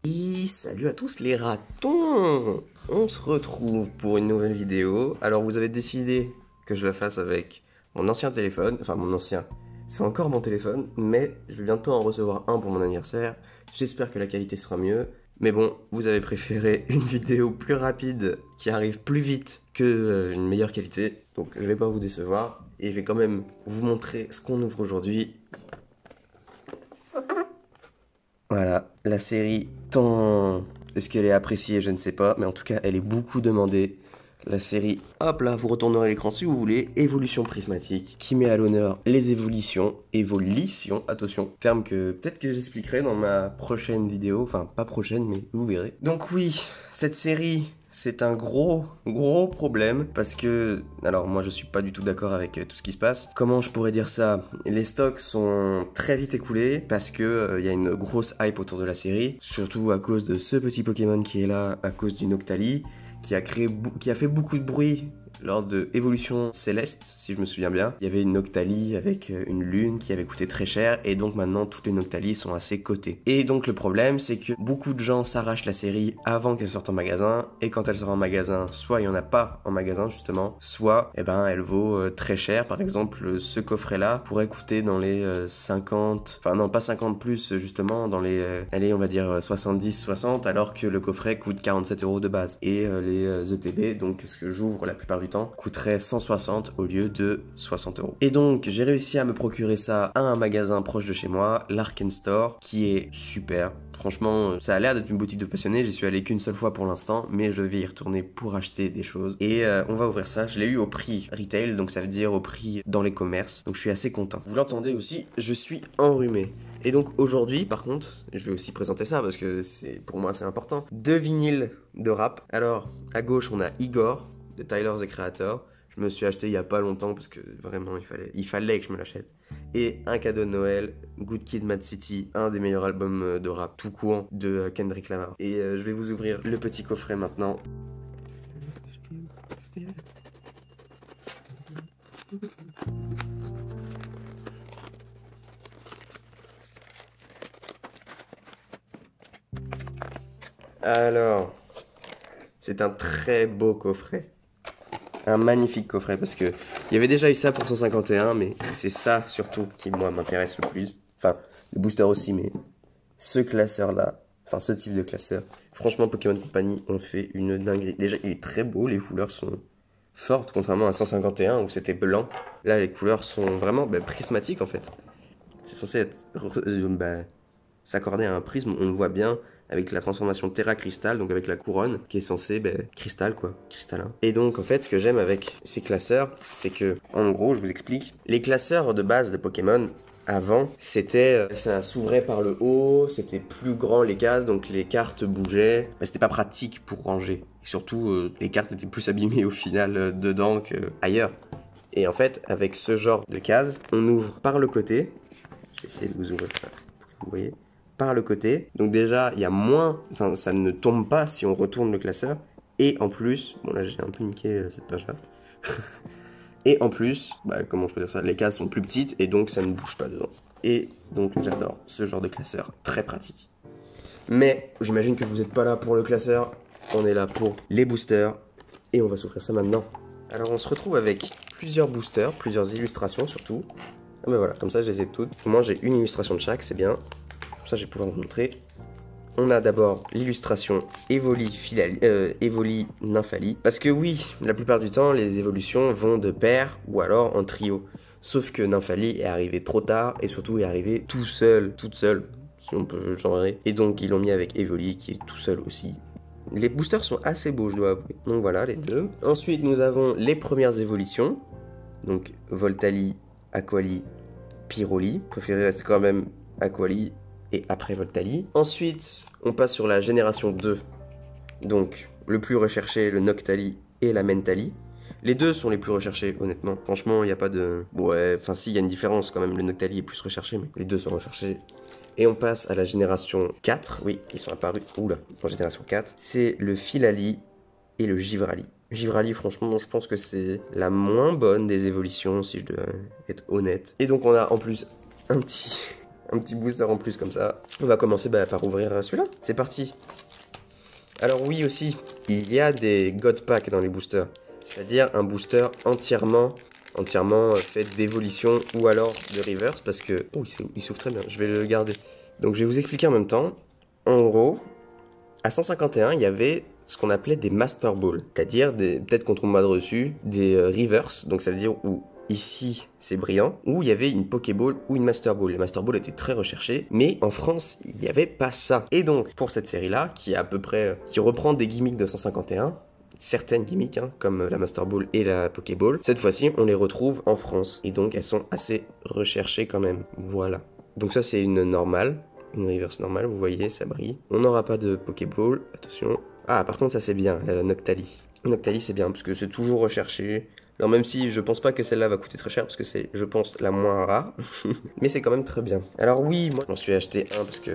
Et salut à tous les ratons! On se retrouve pour une nouvelle vidéo. Alors vous avez décidé que je la fasse avec mon ancien téléphone, enfin mon ancien, c'est encore mon téléphone, mais je vais bientôt en recevoir un pour mon anniversaire. J'espère que la qualité sera mieux. Mais bon, vous avez préféré une vidéo plus rapide qui arrive plus vite que une meilleure qualité. Donc je vais pas vous décevoir et je vais quand même vous montrer ce qu'on ouvre aujourd'hui. Voilà, la série tant... Est-ce qu'elle est appréciée? Je ne sais pas, mais en tout cas, elle est beaucoup demandée. La série, hop là, vous retournerez à l'écran si vous voulez, Évolution prismatique, qui met à l'honneur les évolutions, attention, terme que peut-être que j'expliquerai dans ma prochaine vidéo, enfin pas prochaine, mais vous verrez. Donc oui, cette série, c'est un gros problème, parce que, alors moi je suis pas du tout d'accord avec tout ce qui se passe. Comment je pourrais dire ça? Les stocks sont très vite écoulés, parce que y a une grosse hype autour de la série, surtout à cause de ce petit Pokémon qui est là, à cause du Noctali, qui a fait beaucoup de bruit lors de Évolution Céleste, si je me souviens bien. Il y avait une Noctali avec une lune qui avait coûté très cher, et donc maintenant toutes les Noctali sont assez cotées. Et donc le problème, c'est que beaucoup de gens s'arrachent la série avant qu'elle sorte en magasin, et quand elle sort en magasin, soit il n'y en a pas en magasin justement, soit elle vaut très cher. Par exemple, ce coffret-là pourrait coûter dans les 50, enfin non pas 50 plus justement, dans les, allez on va dire 70-60, alors que le coffret coûte 47 € de base. Et les ETB, donc ce que j'ouvre la plupart du temps, coûterait 160 au lieu de 60 €. Et donc j'ai réussi à me procurer ça à un magasin proche de chez moi, l'Arken Store, qui est super. Franchement, ça a l'air d'être une boutique de passionnés, j'y suis allé qu'une seule fois pour l'instant, mais je vais y retourner pour acheter des choses. Et on va ouvrir ça, je l'ai eu au prix retail, donc ça veut dire au prix dans les commerces, donc je suis assez content. Vous l'entendez aussi, je suis enrhumé. Et donc aujourd'hui, par contre, je vais aussi présenter ça parce que pour moi c'est important. 2 vinyles de rap. Alors, à gauche, on a Igor de Tyler the Creator. Je me suis acheté il y a pas longtemps parce que vraiment il fallait que je me l'achète. Et un cadeau de Noël, Good Kid, Mad City, un des meilleurs albums de rap tout court de Kendrick Lamar. Et je vais vous ouvrir le petit coffret maintenant. Alors, c'est un très beau coffret. Un magnifique coffret parce que il y avait déjà eu ça pour 151, mais c'est ça surtout qui moi m'intéresse le plus. Enfin, le booster aussi, mais ce classeur là, enfin ce type de classeur. Franchement, Pokémon Company ont fait une dinguerie. Déjà, il est très beau, les couleurs sont fortes, contrairement à 151 où c'était blanc. Là, les couleurs sont vraiment prismatiques en fait. C'est censé être s'accorder à un prisme, on le voit bien avec la transformation Terra Cristal, donc avec la couronne, qui est censée, cristal quoi, cristallin. Et donc en fait, ce que j'aime avec ces classeurs, c'est que, en gros, je vous explique, les classeurs de base de Pokémon, avant, c'était, ça s'ouvrait par le haut, c'était plus grand les cases, donc les cartes bougeaient, mais c'était pas pratique pour ranger. Et surtout, les cartes étaient plus abîmées au final dedans qu'ailleurs. Et en fait, avec ce genre de cases, on ouvre par le côté. Je vais essayer de vous ouvrir ça pour que vous voyez. Par le côté. Donc déjà, il y a moins... Enfin, ça ne tombe pas si on retourne le classeur. Et en plus... Bon, là, j'ai un peu niqué cette page-là. Et en plus, comment je peux dire ça? Les cases sont plus petites et donc ça ne bouge pas dedans. Et donc, j'adore ce genre de classeur. Très pratique. Mais, j'imagine que vous n'êtes pas là pour le classeur. On est là pour les boosters. Et on va s'offrir ça maintenant. Alors, on se retrouve avec plusieurs boosters, plusieurs illustrations surtout. Ah ben voilà, comme ça je les ai toutes. Moi j'ai une illustration de chaque, c'est bien. Comme ça je vais pouvoir vous montrer. On a d'abord l'illustration Evoli Nymphali. Parce que oui, la plupart du temps les évolutions vont de pair ou alors en trio. Sauf que Nymphali est arrivé trop tard et surtout est arrivé tout seul, toute seule, si on peut genrer. Et donc ils l'ont mis avec Evoli qui est tout seul aussi. Les boosters sont assez beaux, je dois avouer. Donc voilà les deux. Ensuite nous avons les premières évolutions. Donc Voltali, Aquali, Pyroli. Préféré reste quand même Aquali et après Voltali. Ensuite, on passe sur la génération 2. Donc, le plus recherché, le Noctali et la Mentali. Les deux sont les plus recherchés, honnêtement. Franchement, il n'y a pas de... Ouais, enfin si, il y a une différence quand même. Le Noctali est plus recherché, mais les deux sont recherchés. Et on passe à la génération 4. Oui, ils sont apparus. Oula, en génération 4. C'est le Filali et le Givrali. Givrali, franchement, je pense que c'est la moins bonne des évolutions, si je dois être honnête. Et donc, on a en plus un petit un petit booster en plus comme ça. On va commencer par ouvrir celui-là. C'est parti. Alors oui aussi, il y a des God Pack dans les boosters. C'est-à-dire un booster entièrement fait d'évolution ou alors de reverse parce que... Oh, il s'ouvre très bien, je vais le garder. Donc je vais vous expliquer en même temps. En gros, à 151, il y avait ce qu'on appelait des Master Balls. C'est-à-dire, peut-être qu'on trompe pas dessus, des reverse. Donc ça veut dire où ici c'est brillant, où il y avait une Pokéball ou une Master Ball. Les Master Ball étaient très recherchés, mais en France, il n'y avait pas ça. Et donc, pour cette série-là, qui est à peu près... qui reprend des gimmicks de 151, certaines gimmicks, hein, comme la Master Ball et la Pokéball, cette fois-ci, on les retrouve en France. Et donc, elles sont assez recherchées quand même. Voilà. Donc ça, c'est une normale. Une reverse normale, vous voyez, ça brille. On n'aura pas de Pokéball, attention. Ah, par contre, ça c'est bien, la Noctali. Noctali, c'est bien, parce que c'est toujours recherché. Alors même si je pense pas que celle-là va coûter très cher, parce que c'est, je pense, la moins rare. Mais c'est quand même très bien. Alors oui, moi, j'en suis acheté un, parce que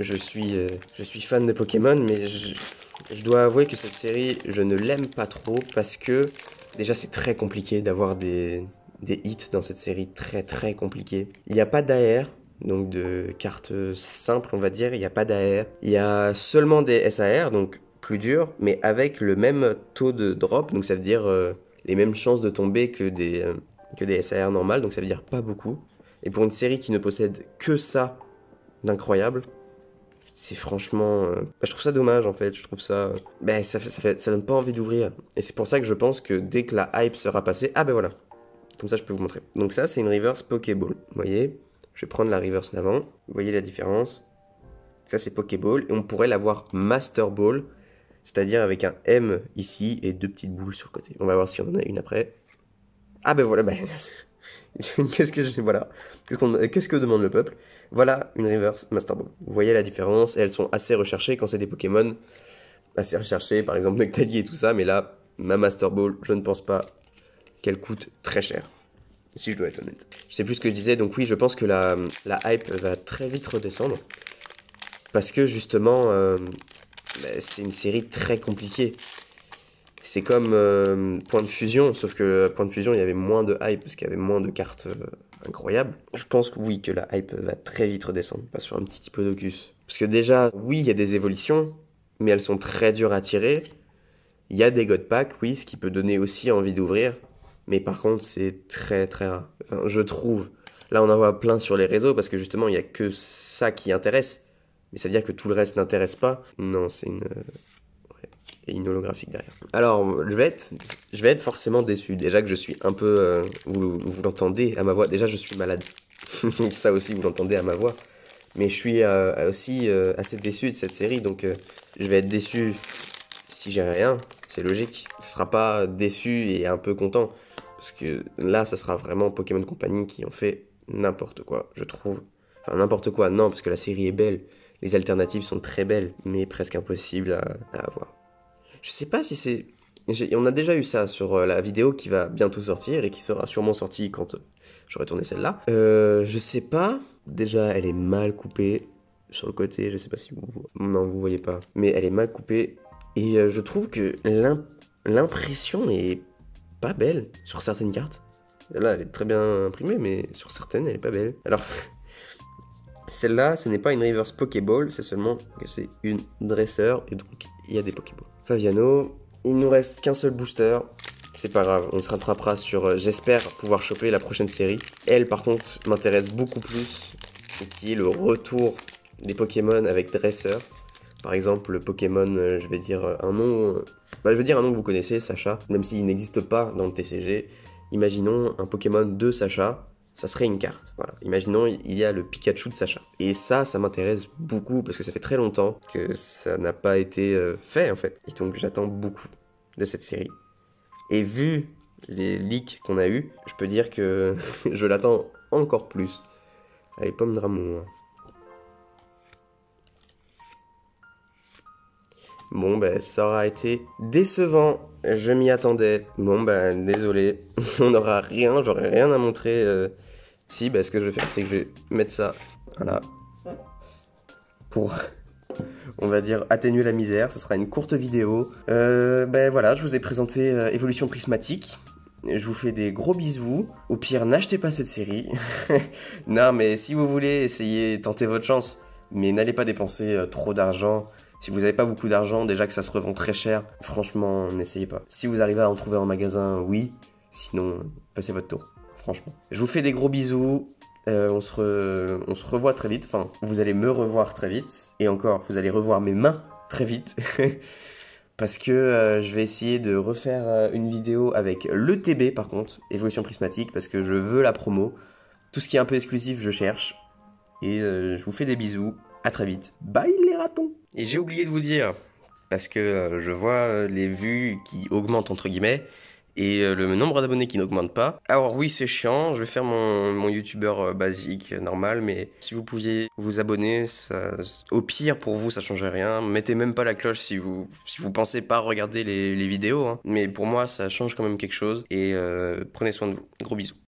je suis fan de Pokémon, mais je dois avouer que cette série, je ne l'aime pas trop, parce que, déjà, c'est très compliqué d'avoir des hits dans cette série, très très compliqué. Il n'y a pas d'AR. Donc de cartes simples, on va dire, il n'y a pas d'AR. Il y a seulement des SAR, donc plus durs, mais avec le même taux de drop, donc ça veut dire les mêmes chances de tomber que des SAR normales, donc ça veut dire pas beaucoup. Et pour une série qui ne possède que ça d'incroyable, c'est franchement... je trouve ça dommage en fait, je trouve ça... ça donne pas envie d'ouvrir. Et c'est pour ça que je pense que dès que la hype sera passée... Ah ben voilà, comme ça je peux vous montrer. Donc ça c'est une reverse Pokéball, vous voyez. Je vais prendre la reverse d'avant. Vous voyez la différence? Ça, c'est Pokéball. Et on pourrait l'avoir Master Ball. C'est-à-dire avec un M ici et deux petites boules sur le côté. On va voir si on en a une après. Ah ben voilà. Qu'est-ce que demande le peuple? Voilà une reverse Master Ball. Vous voyez la différence? Et elles sont assez recherchées quand c'est des Pokémon. Assez recherchés. Par exemple Noctali et tout ça. Mais là, ma Master Ball, je ne pense pas qu'elle coûte très cher. Si je dois être honnête. Je sais plus ce que je disais, donc oui, je pense que la hype va très vite redescendre. Parce que justement, c'est une série très compliquée. C'est comme Point de Fusion, sauf que Point de Fusion, il y avait moins de hype, parce qu'il y avait moins de cartes incroyables. Je pense que oui, que la hype va très vite redescendre, pas sur un petit Diplodocus. Parce que déjà, oui, il y a des évolutions, mais elles sont très dures à tirer. Il y a des God Pack, oui, ce qui peut donner aussi envie d'ouvrir. Mais par contre, c'est très très rare. Enfin, je trouve. Là, on en voit plein sur les réseaux parce que justement, il n'y a que ça qui intéresse. Mais ça veut dire que tout le reste n'intéresse pas. Non, c'est une... Ouais. Et une holographique derrière. Alors, je vais être forcément déçu. Déjà que je suis un peu... vous l'entendez à ma voix. Déjà, je suis malade. Ça aussi, vous l'entendez à ma voix. Mais je suis aussi assez déçu de cette série. Donc, je vais être déçu si j'ai rien. C'est logique. Ce sera pas déçu et un peu content. Parce que là, ça sera vraiment Pokémon Company qui ont fait n'importe quoi, je trouve. Enfin, n'importe quoi, non, parce que la série est belle. Les alternatives sont très belles, mais presque impossibles à avoir. Je sais pas si c'est... On a déjà eu ça sur la vidéo qui va bientôt sortir et qui sera sûrement sortie quand j'aurai tourné celle-là. Je sais pas. Déjà, elle est mal coupée sur le côté. Je sais pas si vous... Non, vous voyez pas. Mais elle est mal coupée. Et je trouve que l'impression est pas belle sur certaines cartes. Là, elle est très bien imprimée, mais sur certaines, elle est pas belle. Alors, celle-là, ce n'est pas une reverse Pokéball, c'est seulement que c'est une dresseur, et donc il y a des Pokéballs. Faviano, il nous reste qu'un seul booster. C'est pas grave, on se rattrapera sur... j'espère pouvoir choper la prochaine série. Elle, par contre, m'intéresse beaucoup plus, qui est le retour des Pokémon avec dresseur. Par exemple, le Pokémon, je vais dire un nom... je vais dire un nom que vous connaissez, Sacha. Même s'il n'existe pas dans le TCG. Imaginons un Pokémon de Sacha, ça serait une carte. Voilà. Imaginons, il y a le Pikachu de Sacha. Et ça m'intéresse beaucoup, parce que ça fait très longtemps que ça n'a pas été fait, en fait. Et donc, j'attends beaucoup de cette série. Et vu les leaks qu'on a eu, je peux dire que je l'attends encore plus. Allez, pomme d'amour. Bon, ça aura été décevant. Je m'y attendais. Bon, désolé. On n'aura rien. J'aurai rien à montrer. Si, ce que je vais faire, c'est que je vais mettre ça. Voilà. Pour, on va dire, atténuer la misère. Ce sera une courte vidéo. Voilà, je vous ai présenté Évolution Prismatique. Je vous fais des gros bisous. Au pire, n'achetez pas cette série. Non, mais si vous voulez, essayez, tentez votre chance. Mais n'allez pas dépenser trop d'argent. Si vous n'avez pas beaucoup d'argent, déjà que ça se revend très cher, franchement, n'essayez pas. Si vous arrivez à en trouver en magasin, oui. Sinon, passez votre tour, franchement. Je vous fais des gros bisous. On se revoit très vite. Enfin, vous allez me revoir très vite. Et encore, vous allez revoir mes mains très vite. Parce que je vais essayer de refaire une vidéo avec l'ETB par contre, Évolution Prismatique, parce que je veux la promo. Tout ce qui est un peu exclusif, je cherche. Et je vous fais des bisous. À très vite. Bye les ratons. Et j'ai oublié de vous dire, parce que je vois les vues qui augmentent entre guillemets, et le nombre d'abonnés qui n'augmente pas. Alors oui, c'est chiant, je vais faire mon youtubeur basique, normal, mais si vous pouviez vous abonner, ça, au pire pour vous ça changerait rien. Mettez même pas la cloche si vous pensez pas regarder les vidéos, hein. Mais pour moi ça change quand même quelque chose, et prenez soin de vous. Gros bisous.